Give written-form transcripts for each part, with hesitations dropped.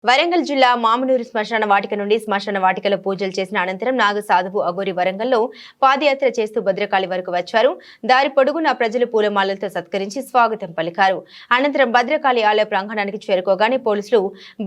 వరంగల్ జిల్లా మామునూరు శ్మశాన వాటిక నుండి శ్మశాన వాటికలో పూజలు చేసిన అనంతరం నాగ సాధువు అఘోరి వరంగల్లో పాదయాత్ర చేస్తూ భద్రకాళి వరకు వచ్చారు. దారి పొడుగునా ప్రజలు పూలమాలలతో సత్కరించి స్వాగతం పలికారు. అనంతరం భద్రకాళి ఆలయ ప్రాంగణానికి చేరుకోగానే పోలీసులు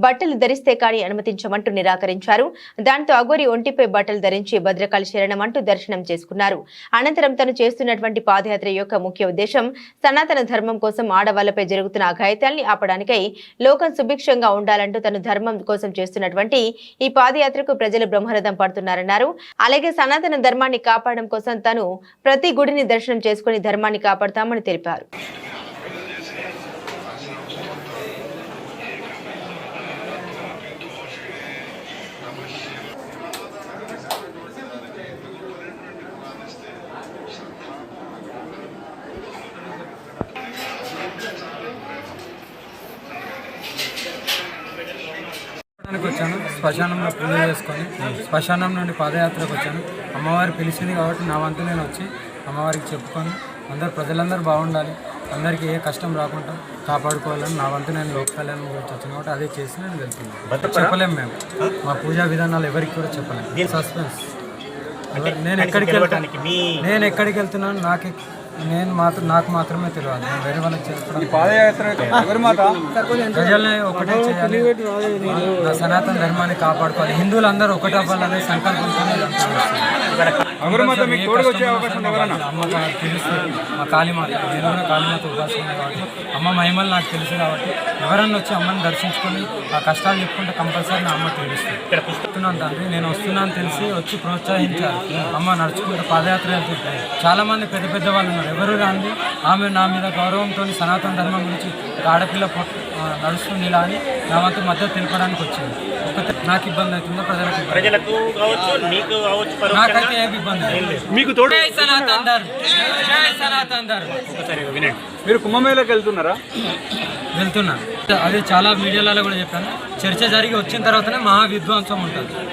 బట్టలు ధరిస్తే కానీ అనుమతించమంటూ నిరాకరించారు. దాంతో అఘోరి ఒంటిపై బట్టలు ధరించి భద్రకాళి శరణమంటూ దర్శనం చేసుకున్నారు. అనంతరం తను చేస్తున్నటువంటి పాదయాత్ర యొక్క ముఖ్య ఉద్దేశం సనాతన ధర్మం కోసం ఆడవాళ్లపై జరుగుతున్న అఘాయిత్యాల్ని ఆపడానికై లోకం సుభిక్షంగా ఉండాలంటూ తను ధర్మం కోసం చేస్తున్నటువంటి ఈ పాదయాత్రకు ప్రజలు బ్రహ్మరథం పడుతున్నారన్నారు. అలాగే సనాతన ధర్మాన్ని కాపాడడం కోసం తను ప్రతి గుడిని దర్శనం చేసుకుని ధర్మాన్ని కాపాడతామని తెలిపారు. వచ్చాను. శ్మశానంలో పూజ చేసుకొని శ్మశానం నుండి పాదయాత్రకు వచ్చాను. అమ్మవారి పిలిచింది కాబట్టి నా వంతు నేను వచ్చి అమ్మవారికి చెప్పుకొని ప్రజలందరూ బాగుండాలి, అందరికీ ఏ కష్టం రాకుండా కాపాడుకోవాలని నా వంతు నేను లోక కళ్యాణం గురించి వచ్చాను కాబట్టి అదే చేసి నేను వెళ్తున్నాను. చెప్పలేము మేము, మా పూజా విధానాలు ఎవరికి కూడా చెప్పలేము. సస్పెన్స్. నేను ఎక్కడికి వెళ్తున్నాను నాకు మాత్రమే తెలియదు. నేను వేరే వాళ్ళకి చేసుకోవడం ప్రజల్ని ఒకటే చేయాలి, నా సనాతన ధర్మాన్ని కాపాడుకోవాలి, హిందువులందరూ ఒకటే అవ్వాలనే సంకల్పంతో అమ్మగా తెలుస్తుంది. మా కాళీమాత, నేను కూడా కాళీమాత ఉపాసన కాబట్టి అమ్మ మహిమలు నాకు తెలుసు కాబట్టి ఎవరన్నా వచ్చి అమ్మని దర్శించుకొని ఆ కష్టాలు చెప్పుకుంటే కంపల్సరీ నా అమ్మ తెలుస్తుంది. ఇక్కడ పుస్తున్నాను తండ్రి, నేను వస్తున్నాను తెలిసి వచ్చి ప్రోత్సహించారు. అమ్మ నడుచుకుంటే పాదయాత్ర వెళ్తుంటాయి. చాలామంది పెద్ద పెద్ద వాళ్ళు ఉన్నారు, ఎవరు రాంది ఆమె నా మీద గౌరవంతో సనాతన ధర్మం గురించి ఆడపిల్ల నడుస్తుంది ఇలా అని నా వంతు మద్దతు తెలపడానికి వచ్చింది. నాకు ఇబ్బంది అవుతుందో ప్రజలకు నాకైతే ఏమి ఇబ్బంది మీకు తోడు. మీరు కుంభమేళకి వెళ్తున్నా. అది చాలా మీడియాలలో కూడా చెప్పాను. చర్చ జరిగి వచ్చిన తర్వాతనే మహా విధ్వంసం ఉంటుంది.